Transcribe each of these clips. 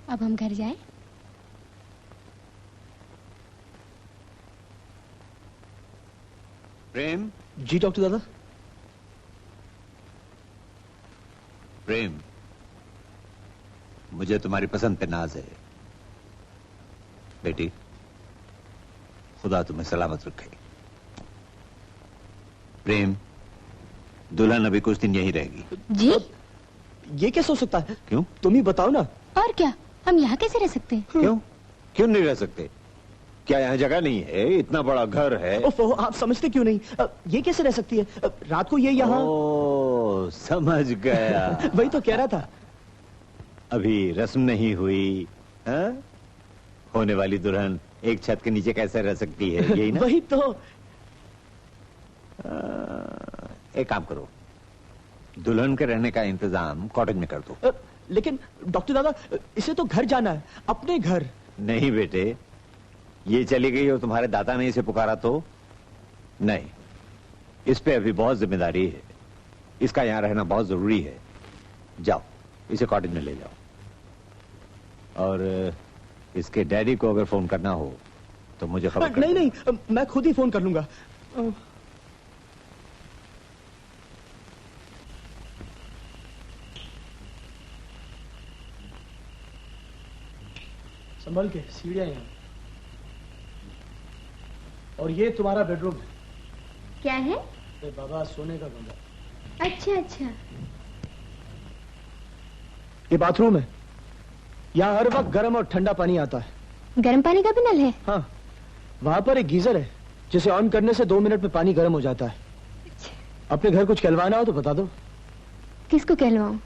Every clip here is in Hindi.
अब हम घर जाएं? प्रेम। जी डॉक्टर दादा। प्रेम, मुझे तुम्हारी पसंद पे नाज है बेटी। खुदा तुम्हें सलामत रखे। प्रेम, दुल्हन अभी कुछ दिन यहीं रहेगी। जी? ये कैसे हो सकता है? क्यों? तुम ही बताओ ना। और क्या, हम यहाँ कैसे रह सकते हैं? क्यों? क्यों नहीं रह सकते? क्या यहाँ जगह नहीं है? इतना बड़ा घर है। ओफो, आप समझते क्यों नहीं? ये कैसे रह सकती है? रात को ये यहाँ। ओ, समझ गया। वही तो कह रहा था। अभी रस्म नहीं हुई। हा? होने वाली दुल्हन एक छत के नीचे कैसे रह सकती है? यही ना? वही तो। एक काम करो, दुल्हन के रहने का इंतजाम कॉटेज में कर दो। लेकिन डॉक्टर दादा, इसे तो घर जाना है, अपने घर। नहीं बेटे, ये चली गई और तुम्हारे दादा ने इसे पुकारा तो नहीं। इस पे अभी बहुत जिम्मेदारी है। इसका यहां रहना बहुत जरूरी है। जाओ, इसे कॉटेज में ले जाओ। और इसके डैडी को अगर फोन करना हो तो मुझे खबर कर। नहीं नहीं, मैं खुद ही फोन कर लूंगा। संभल के, सीढ़ियां यहाँ। और ये तुम्हारा बेडरूम है। क्या है? अरे बाबा, सोने का कमरा। अच्छा अच्छा। ये बाथरूम है। यहाँ हर वक्त गर्म और ठंडा पानी आता है। गर्म पानी का भी नल है? हाँ, वहां पर एक गीजर है जिसे ऑन करने से 2 मिनट में पानी गर्म हो जाता है। अपने घर कुछ कहलवाना हो तो बता दो। किसको कहलवाऊं?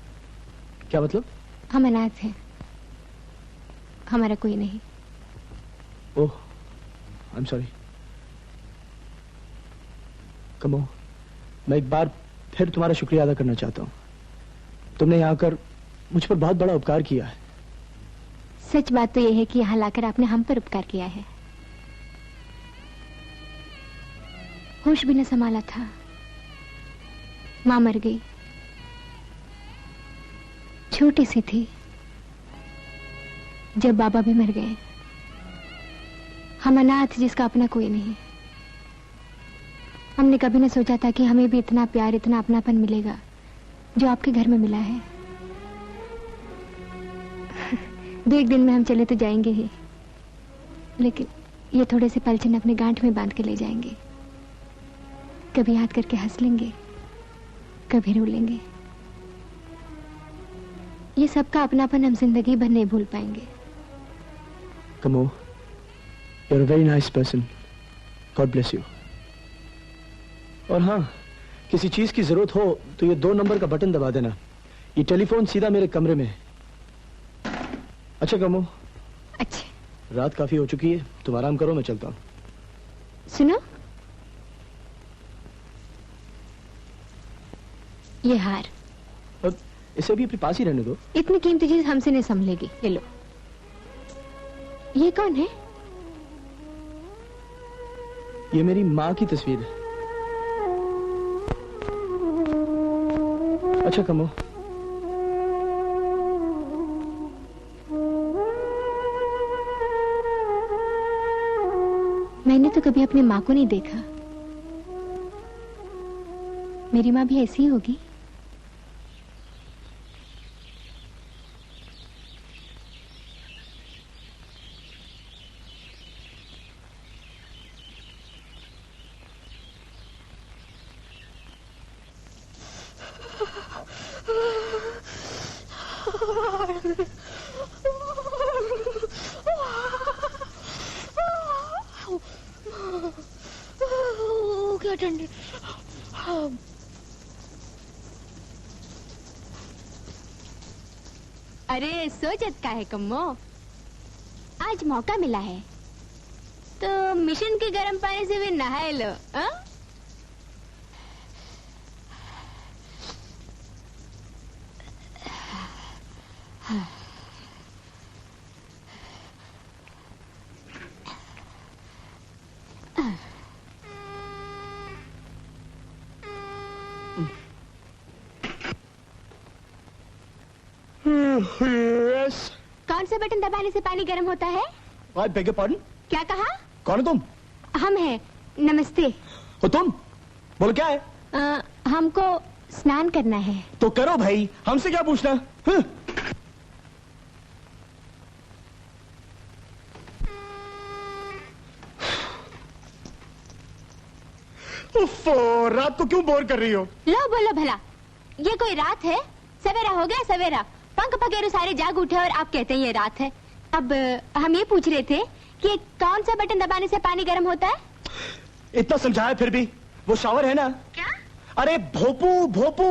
क्या मतलब? हम अनाथ हैं, हमारा कोई नहीं। ओह, आई एम सॉरी। कमो, मैं एक बार फिर तुम्हारा शुक्रिया अदा करना चाहता हूँ। तुमने यहाँ आकर मुझ पर बहुत बड़ा उपकार किया है। सच बात तो यह है कि यहाँ लाकर आपने हम पर उपकार किया है। होश भी न संभाला था, मां मर गई, छोटी सी थी जब बाबा भी मर गए। हम अनाथ जिसका अपना कोई नहीं। हमने कभी न सोचा था कि हमें भी इतना प्यार, इतना अपनापन मिलेगा जो आपके घर में मिला है। 2 दिन में हम चले तो जाएंगे ही, लेकिन ये थोड़े से पलछन अपने गांठ में बांध के ले जाएंगे। कभी याद करके हंस लेंगे, कभी रो लेंगे। ये सबका अपनापन हम जिंदगी भर नहीं भूल पाएंगे। कमो, you're a very nice person. God bless you. और हाँ, किसी चीज की जरूरत हो तो ये 2 नंबर का बटन दबा देना। ये टेलीफोन सीधा मेरे कमरे में है। अच्छा कमो। अच्छा। रात काफी हो चुकी है, तुम आराम करो, मैं चलता हूँ। सुनो, ये हार। इसे भी अपने पास ही रहने दो। इतनी कीमती चीज हमसे नहीं संभलेगी। ये लो। ये कौन है? ये मेरी माँ की तस्वीर है। अच्छा कमो। मैंने तो कभी अपनी माँ को नहीं देखा। मेरी माँ भी ऐसी ही होगी। क्या ठंडी। अरे सोचत का है कम्मो, आज मौका मिला है तो मिशन के गर्म पानी से भी नहाए लो। Yes. कौन कौन से बटन दबाने से पानी गर्म होता है? I beg your pardon? क्या कहा? कौन हो तुम? हम हैं। नमस्ते। हो तुम? बोलो क्या है? हमको स्नान करना है। तो करो भाई, हमसे क्या पूछना? हाँ? उफ़्फ़ो, रात को क्यों बोर कर रही हो? लो बोलो भला, ये कोई रात है? सवेरा हो गया सवेरा, पंख पखेरु सारे जाग उठे और आप कहते हैं ये रात है। अब हम ये पूछ रहे थे कि कौन सा बटन दबाने से पानी गर्म होता है? इतना समझाया फिर भी, वो शावर है ना? क्या? अरे भोपू भोपू।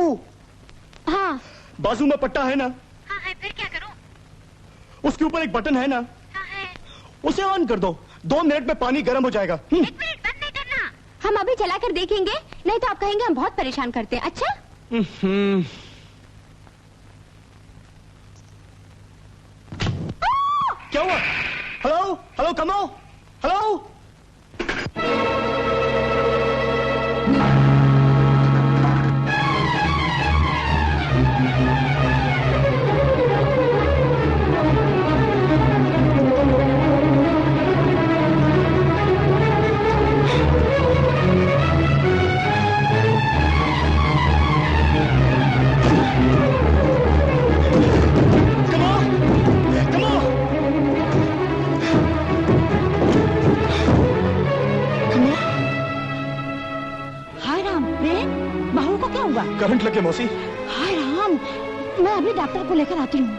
हाँ। बाजू में पट्टा है ना? हाँ है, फिर क्या करूं? उसके ऊपर एक बटन है ना? हाँ है। उसे ऑन कर दो, 2 मिनट में पानी गर्म हो जाएगा। 1 मिनट बंद नहीं करना। हम अभी चला कर देखेंगे, नहीं तो आप कहेंगे हम बहुत परेशान करते हैं। अच्छा? क्या हुआ? हेलो हेलो कमो, हेलो। करंट लगे मौसी। हाय राम, मैं अभी डॉक्टर को लेकर आती हूँ।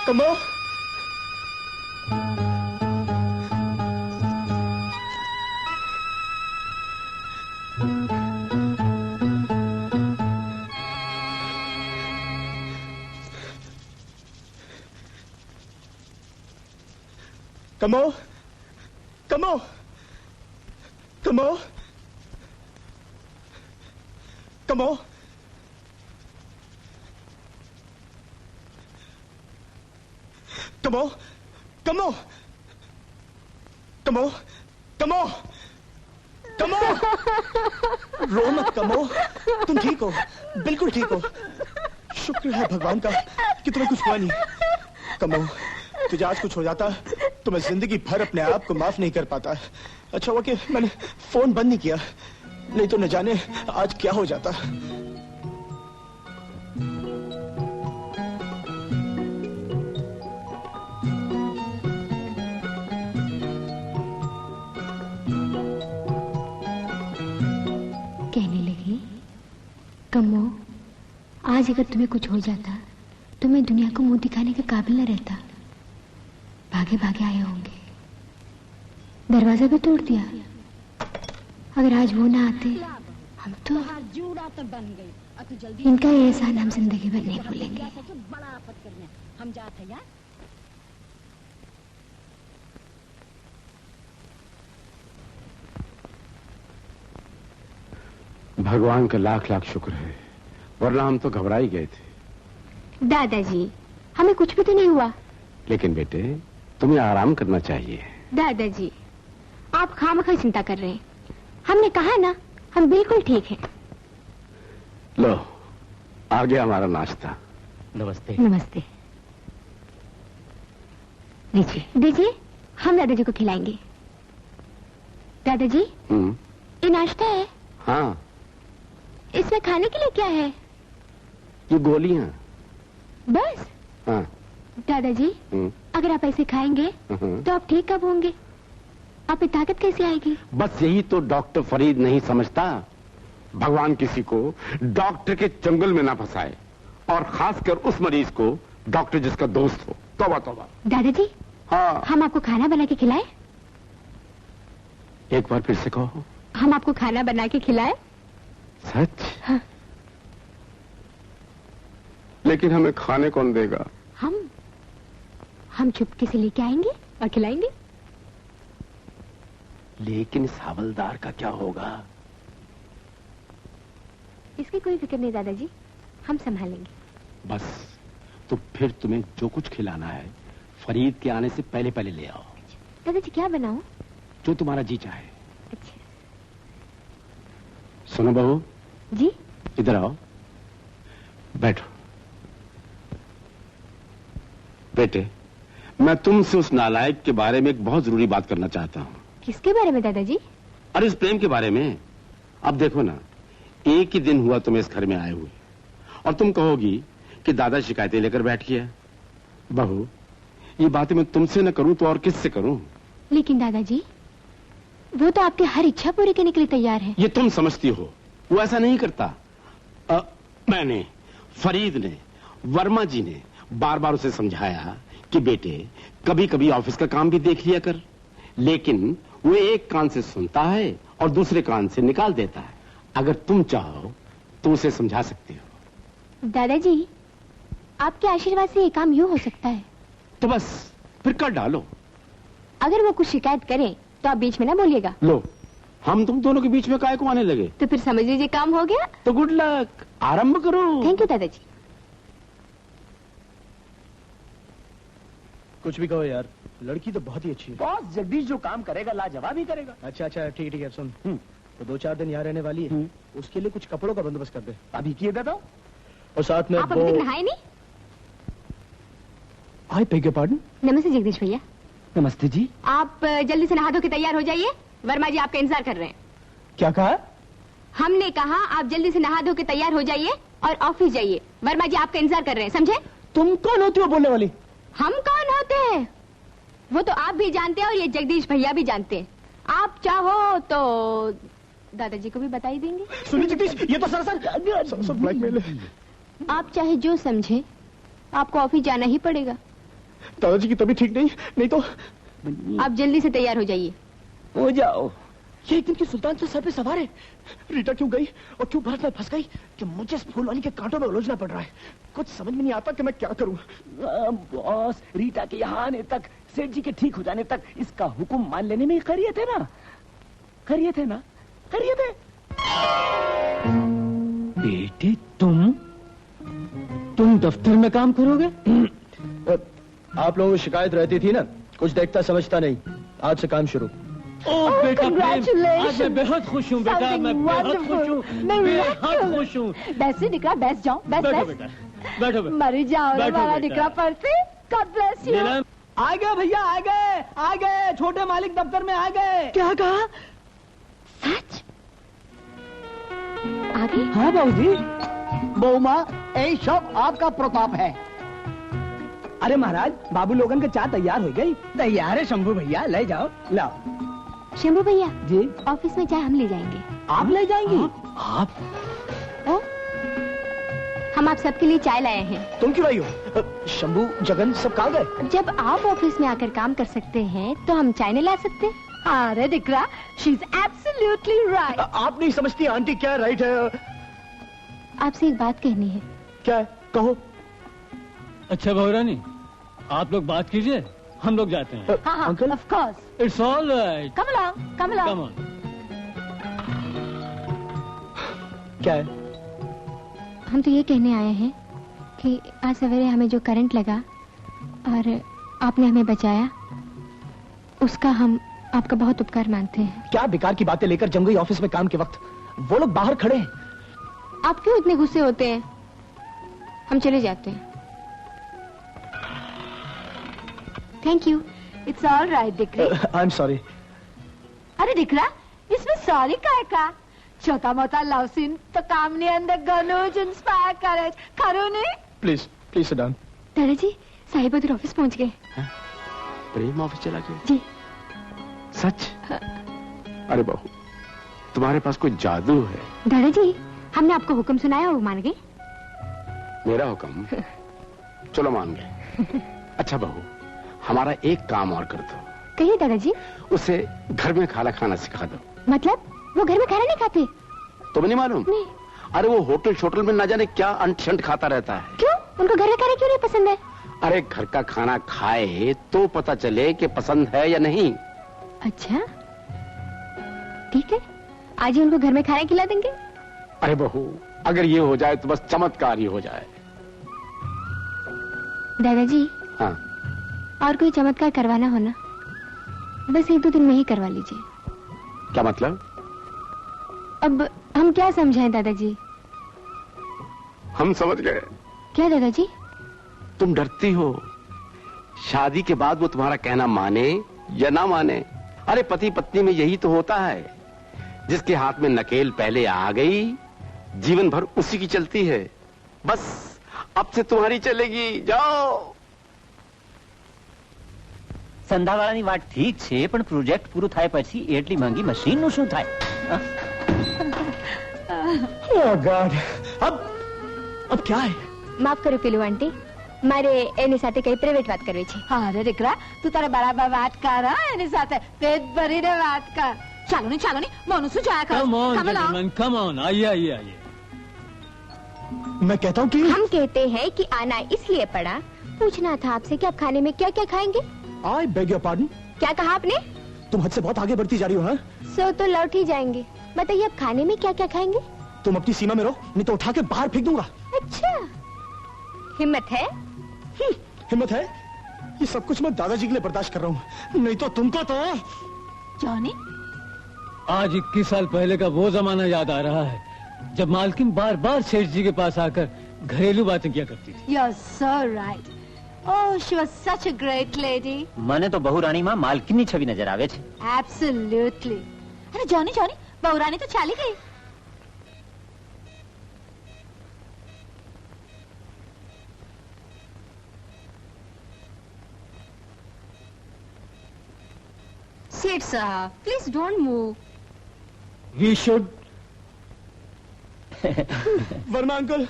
कमो, कमो, कमो, कमो, कमो, कमो, कमो, कमो, कमो, कमो, रो मत कमो, तुम ठीक हो, बिल्कुल ठीक हो। शुक्र है भगवान का कि तुम्हें कुछ हुआ नहीं। कमो, तुझे आज कुछ हो जाता तो मैं जिंदगी भर अपने आप को माफ नहीं कर पाता। अच्छा हुआ कि मैंने फोन बंद नहीं किया, नहीं तो न जाने आज क्या हो जाता। कहने लगी, कमो, आज अगर तुम्हें कुछ हो जाता तो मैं दुनिया को मुंह दिखाने के काबिल न रहता। भागे भागे आए होंगे, दरवाजा भी तोड़ दिया। अगर आज वो ना आते हम तो बन गई। इनका ये एहसान हम जिंदगी भर नहीं भूलेंगे। हम जाते यार। भगवान का लाख लाख शुक्र है, वरना हम तो घबरा ही गए थे। दादाजी, हमें कुछ भी तो नहीं हुआ। लेकिन बेटे, तुम्हें आराम करना चाहिए। दादाजी, आप खामखा चिंता कर रहे हैं। हमने कहा ना, हम बिल्कुल ठीक हैं। लो, आ गया हमारा नाश्ता। नमस्ते। नमस्ते। लीजिए दीजिए, हम दादाजी को खिलाएंगे। दादाजी, ये नाश्ता है। हाँ। इसमें खाने के लिए क्या है? ये गोलियां। बस? हाँ। दादाजी, अगर आप ऐसे खाएंगे तो आप ठीक कब होंगे? आप में ताकत कैसे आएगी? बस यही तो डॉक्टर फरीद नहीं समझता। भगवान किसी को डॉक्टर के चंगुल में ना फंसाए, और खासकर उस मरीज को डॉक्टर जिसका दोस्त हो। तौबा तौबा। दादाजी, हाँ। हम आपको खाना बना के खिलाए? एक बार फिर से कहो। हम आपको खाना बना के खिलाए? सच? हाँ। लेकिन हमें खाने कौन देगा? हम चुपके से लेके आएंगे और खिलाएंगे। लेकिन इस हवलदार का क्या होगा? इसकी कोई फिक्र नहीं दादाजी, हम संभालेंगे। बस, तो फिर तुम्हें जो कुछ खिलाना है फरीद के आने से पहले पहले ले आओ। दादाजी, क्या बनाऊं? जो तुम्हारा जी चाहे। अच्छा। सुनो बहू जी। इधर आओ, बैठो। बेटे, मैं तुमसे उस नालायक के बारे में एक बहुत जरूरी बात करना चाहता हूं। किसके बारे में दादाजी? अरे इस प्रेम के बारे में। अब देखो ना, एक ही दिन हुआ तुम्हें इस घर में आए हुए और तुम कहोगी कि दादा शिकायतें लेकर बैठ गया। बहू, ये बातें मैं तुमसे न करूं तो और किससे करूं? लेकिन दादाजी, वो तो आपकी हर इच्छा पूरी करने के लिए तैयार है। ये तुम समझती हो, वो ऐसा नहीं करता। मैंने, फरीद ने, वर्मा जी ने बार बार उसे समझाया कि बेटे कभी कभी ऑफिस का काम भी देख लिया कर, लेकिन वो एक कान से सुनता है और दूसरे कान से निकाल देता है। अगर तुम चाहो तो उसे समझा सकते हो। दादाजी, आपके आशीर्वाद से ये काम यूं हो सकता है। तो बस फिर कर डालो। अगर वो कुछ शिकायत करे तो आप बीच में ना बोलिएगा। लो, हम तुम दोनों के बीच में काहे को आने लगे? तो फिर समझ लीजिए काम हो गया। तो गुड लक, आरंभ करो। थैंक यू दादाजी। कुछ भी कहो यार, लड़की तो बहुत ही अच्छी है। बॉस, जगदीश जो काम करेगा लाजवाब ही करेगा। अच्छा अच्छा, ठीक है, सुन। तो 2-4 दिन यहाँ रहने वाली है, उसके लिए कुछ कपड़ों का बंदोबस्त कर दे। अभी किए दादा। और साथ में आप अभी तक नहाए नहीं? I beg your pardon. नमस्ते जगदीश भैया। नमस्ते जी। आप जल्दी से नहा धो के तैयार हो जाइए, वर्मा जी आपका इंतजार कर रहे हैं। क्या कहा? हमने कहा आप जल्दी से नहा धो के तैयार हो जाइए और ऑफिस जाइए, वर्मा जी आपका इंतजार कर रहे हैं, समझे? तुम कौन होती हो बोलने वाली? हम कौन होते हैं वो तो आप भी जानते हैं और ये जगदीश भैया भी जानते हैं। आप चाहो तो दादाजी को भी बता ही देंगे। सुनिए जगदीश, ये तो सरासर ब्लैकमेल है। आप चाहे जो समझे, आपको ऑफिस जाना ही पड़ेगा। दादाजी की तबीयत ठीक नहीं तो आप जल्दी से तैयार हो जाइए। हो जाओ। ये एक दिन की सुल्तान से सर पे सवार है। रीटा क्यों गई और क्यों भरत में फंस गई कि मुझे इस फूलवाली के कांटों में उलझना पड़ रहा है। कुछ समझ में नहीं आता कि मैं क्या करूं। बॉस, रीटा के यहाँ आने तक, सेठ जी के ठीक हो जाने तक इसका हुक्म मान लेने में खैरियत है ना? खैरियत है ना? खैरियत है। बेटे, तुम दफ्तर में काम करोगे? आप लोगों को शिकायत रहती थी ना, कुछ देखता समझता नहीं। आज से काम शुरू। ओह बेटा, congratulations. आज मैं बेहद खुश हूँ बेटा, मैं बेहद खुश हूँ, बेहद खुश हूँ। बैसे निकला, बैस जाओ, बैठो बेटा, बैठो बेटा। मर जाओ बैठो हमारा बेटा। निकला पड़ते। God bless you. नीलम, आ गए भैया, आ गए, छोटे मालिक दफ्तर में आ गए। क्या कहा? सच? आ गई? हाँ बाबूजी। बहुमा, यही सब आपका प्रताप है। अरे महाराज, बाबू लोगन का चाय तैयार हो गई। तैयार है शंभू भैया, ले जाओ। लाओ। शंभू भैया जी। ऑफिस में चाय हम ले जाएंगे। आप ले जाएंगी? आप? ओ? हम आप सबके लिए चाय लाए हैं। तुम क्यों आई हो? शंभू, जगन सब कहाँ गए? जब आप ऑफिस में आकर काम कर सकते हैं तो हम चाय नहीं ला सकते? अरे दिकरा, शी इज एब्सोल्युटली राइट। आप नहीं समझती आंटी क्या राइट है। आपसे एक बात कहनी है। क्या है? कहो। अच्छा बहुरानी, आप लोग बात कीजिए, हम लोग जाते हैं। हाँ हाँ, uncle? Of course. It's all right, come along, come come along. On. क्या है? हम तो ये कहने आए हैं कि आज सवेरे हमें जो करंट लगा और आपने हमें बचाया, उसका हम आपका बहुत उपकार मानते हैं। क्या बेकार की बातें लेकर जम गई ऑफिस में काम के वक्त? वो लोग बाहर खड़े हैं। आप क्यों इतने गुस्से होते हैं? हम चले जाते हैं। Thank you. It's all right दिकरी। I am sorry. अरे दिकरा, इसमें सॉरी काय का? छोटा मोटा लव सीन तो काम नहीं अंदर गनोज इंस्पायर करे खरो ने। Please please sit down. दादाजी, साहिब उधर ऑफिस पहुंच गए। प्रेम ऑफिस चला गया? जी। सच? अरे बहू, तुम्हारे पास कोई जादू है। दादाजी, हमने आपको हुक्म सुनाया और वो मान गए। मेरा हुक्म? चलो मान गए। अच्छा बहू, हमारा एक काम और कर दो। कहिए दादाजी। उसे घर में खाना खाना सिखा दो। मतलब वो घर में खाना नहीं खाते? तुम्हें नहीं मालूम? नहीं। अरे वो होटल शोटल में ना जाने क्या अंट-शंट खाता रहता है। क्यों? उनको घर का खाना क्यों नहीं पसंद है? अरे घर का खाना खाए तो पता चले कि पसंद है या नहीं। अच्छा ठीक है, आज ही उनको घर में खाना खिला देंगे। अरे बहू, अगर ये हो जाए तो बस चमत्कार ही हो जाए। दादाजी, हाँ। और कोई चमत्कार करवाना हो ना बस 1-2 दिन में ही करवा लीजिए। क्या मतलब? अब हम क्या समझाएं दादाजी? हम समझ गए। क्या दादाजी? तुम डरती हो शादी के बाद वो तुम्हारा कहना माने या ना माने। अरे पति पत्नी में यही तो होता है, जिसके हाथ में नकेल पहले आ गई जीवन भर उसी की चलती है। बस अब से तुम्हारी चलेगी, जाओ। સંધાવાળાની વાત ઠીક છે, પણ પ્રોજેક્ટ પૂરું થાય પછી એટલી મોંઘી મશીનનું શું થાય? Oh God. अब क्या है? माफ करो पिलू आंटी, मारे एनी साथे कई प्राइवेट बात करवी छे। अरे रिकरा, तू तारा बराबर बात कर एनी साथे पेट भरीने बात कर। चालो नहीं मोनू सु जाया कर। Come on, gentlemen, come on, आइए। मैं कहता हूँ कि हम कहते हैं कि आना इसलिए पड़ा, पूछना था आपसे कि आप खाने में क्या क्या खाएंगे। I beg your pardon? क्या कहा आपने? तुम हद से बहुत आगे बढ़ती जा रही हो। हाँ, सो तो लौट ही जाएंगे। बताइए आप खाने में क्या क्या खाएंगे? तुम अपनी सीमा में रहो, नहीं तो उठा के बाहर फेंक दूंगा। अच्छा, हिम्मत है? हिम्मत है? ये सब कुछ मैं दादाजी के लिए बर्दाश्त कर रहा हूँ, नहीं तो तुमको तो। जॉनी, आज 21 साल पहले का वो जमाना याद आ रहा है जब मालकिन बार बार सेठ जी के पास आकर घरेलू बातें किया करती थी। You are so right. Oh, she was such a great lady. મને તો બહુરાણીમાં માલકીનની છબી નજર આવે છે। एब्सोल्युटली। अरे जॉनी बहुरानी तो चाली गई। सेठ साहब, please don't move. We should. Verma uncle,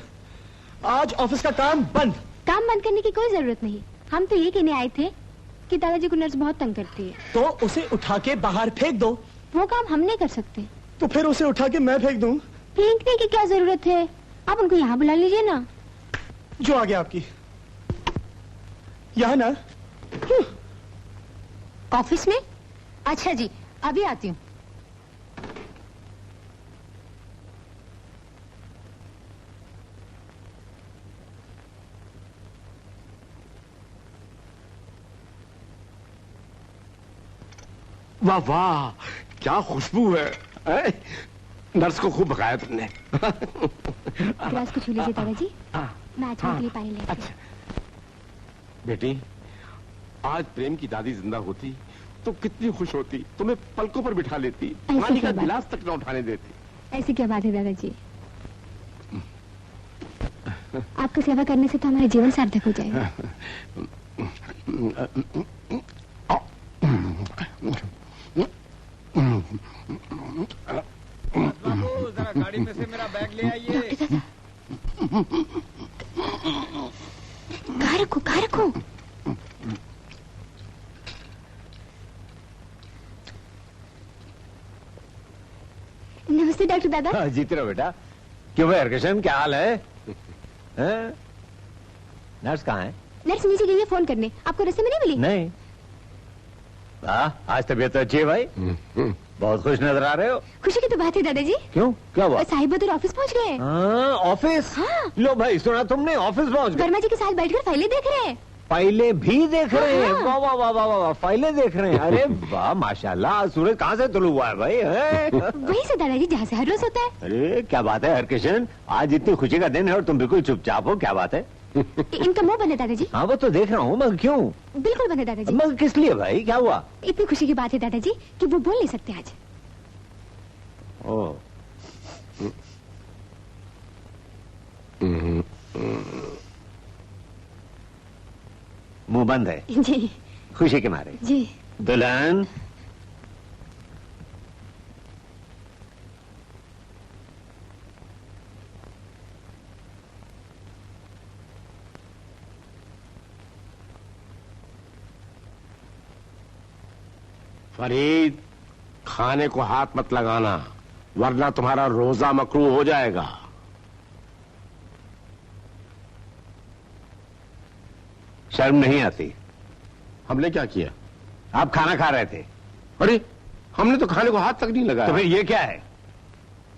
आज ऑफिस का काम बंद। काम बंद करने की कोई जरूरत नहीं। हम तो ये कहने आए थे कि दादाजी को नर्स बहुत तंग करती है। तो उसे उठा के बाहर फेंक दो। वो काम हम नहीं कर सकते। तो फिर उसे उठा के मैं फेंक दूं? फेंकने की क्या जरूरत है? आप उनको यहाँ बुला लीजिए ना। जो आ गया आपकी। यहाँ ना। ऑफिस में? अच्छा जी, अभी आती हूँ। वाह वाह, क्या खुशबू है। नर्स को खूब भगाया तुमने। गिलास को छू लीजिए दादाजी। मैं आज के लिए पानी ले। अच्छा बेटी, आज प्रेम की दादी जिंदा होती तो कितनी खुश होती, तुम्हें पलकों पर बिठा लेती, पानी का गिलास तक न उठाने देती। ऐसी क्या बात है दादाजी? आपकी सेवा करने से तो हमारा जीवन सार्थक हो जाएगा। जरा गाड़ी में से मेरा बैग ले आइए। कहाँ रखो? नमस्ते डॉक्टर दादा। जीते रहो बेटा। क्यों भाई हरकिशन, क्या हाल है? नर्स कहाँ है? नर्स नीचे गई है फोन करने। आपको रास्ते में नहीं मिली? नहीं। आज तबीयत तो अच्छी है भाई। बहुत खुश नजर आ रहे हो। खुशी की तो बात है दादाजी। क्यों, क्या हुआ? साहिब बहादुर ऑफिस पहुंच गए। ऑफिस? हाँ। लो भाई, सुना तुमने, ऑफिस पहुंच गए। वर्मा जी के साथ बैठकर फाइलें देख रहे हैं। फाइलें भी देख रहे हैं? हाँ। वाह वाह वाह वाह वाह, फाइलें देख रहे हैं। अरे वाह, माशाल्लाह। सूरज कहाँ से तुलू हुआ है भाई? वही से दादाजी जहाँ से हर रोज होता है। अरे क्या बात है हरकिशन, आज इतनी खुशी का दिन है और तुम बिल्कुल चुपचाप हो, क्या बात है? इनका मुंह बंद है दादाजी। हाँ वो तो देख रहा हूँ, मगर क्यों? बिल्कुल बंद है दादाजी। मगर किस लिए भाई, क्या हुआ? इतनी खुशी की बात है दादाजी कि वो बोल नहीं सकते आज। ओ मुंह बंद है जी। खुशी के मारे। जी। दुल्हन, फरीद, खाने को हाथ मत लगाना, वरना तुम्हारा रोजा मकरू हो जाएगा। शर्म नहीं आती? हमने क्या किया? आप खाना खा रहे थे। अरे हमने तो खाने को हाथ तक नहीं लगाया। तो फिर ये क्या है?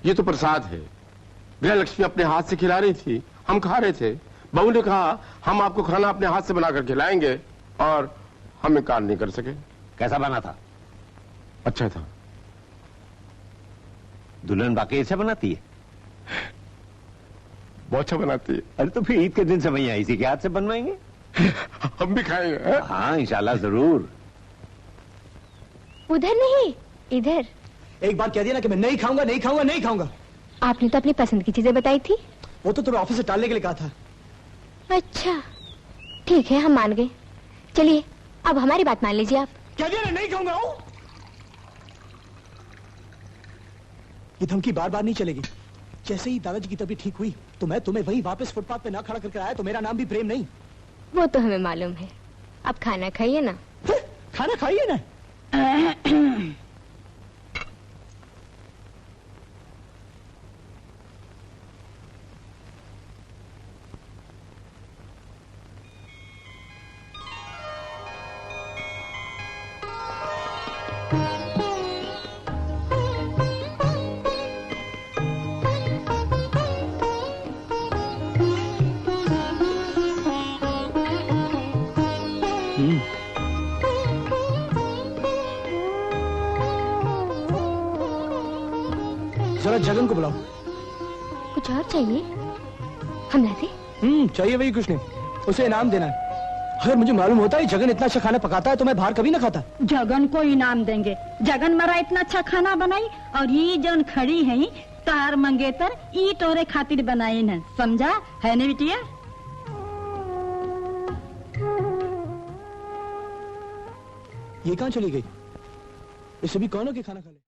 ये तो प्रसाद है। गृह लक्ष्मी अपने हाथ से खिला रही थी, हम खा रहे थे। बहू ने कहा हम आपको खाना अपने हाथ से बनाकर खिलाएंगे और हम इनकार नहीं कर सके। कैसा बना था? अच्छा था। दुल्हन वाकई ऐसा बनाती है? बहुत अच्छा बनाती है। अरे तो फिर ईद के दिन समैया इसी के हाथ से बनवाएंगे। हम भी खाएंगे, हैं? हाँ इंशाल्लाह जरूर। उधर नहीं, इधर। एक बार कह दिया ना कि मैं नहीं खाऊंगा, नहीं खाऊंगा, नहीं खाऊंगा। आपने तो अपनी पसंद की चीजें बताई थी। वो तो तुम्हें ऑफिस से टालने के लिए कहा था। अच्छा ठीक है, हम मान गए। चलिए अब हमारी बात मान लीजिए आप। कह दिया ना नहीं खाऊंगा। ये धमकी बार बार नहीं चलेगी। जैसे ही दादाजी की तबीयत ठीक हुई तो मैं तुम्हें वहीं वापस फुटपाथ पे ना खड़ा करके आया तो मेरा नाम भी प्रेम नहीं। वो तो हमें मालूम है। अब खाना खाइए ना। खाना खाइए ना। जरा जगन को बुलाओ। कुछ और चाहिए? हम लाते। चाहिए वही कुछ नहीं, उसे इनाम देना है। अगर मुझे मालूम होता है जगन इतना अच्छा खाना पकाता है तो मैं बाहर कभी ना खाता। जगन को इनाम देंगे। जगन मरा इतना अच्छा खाना बनाई और ये जन खड़ी है तार मंगेतर ई तोरे खातिर बनाई न, समझा है न बिटिया? ये कहाँ चली गई? इसे भी कौन हो कि खाना खा ले।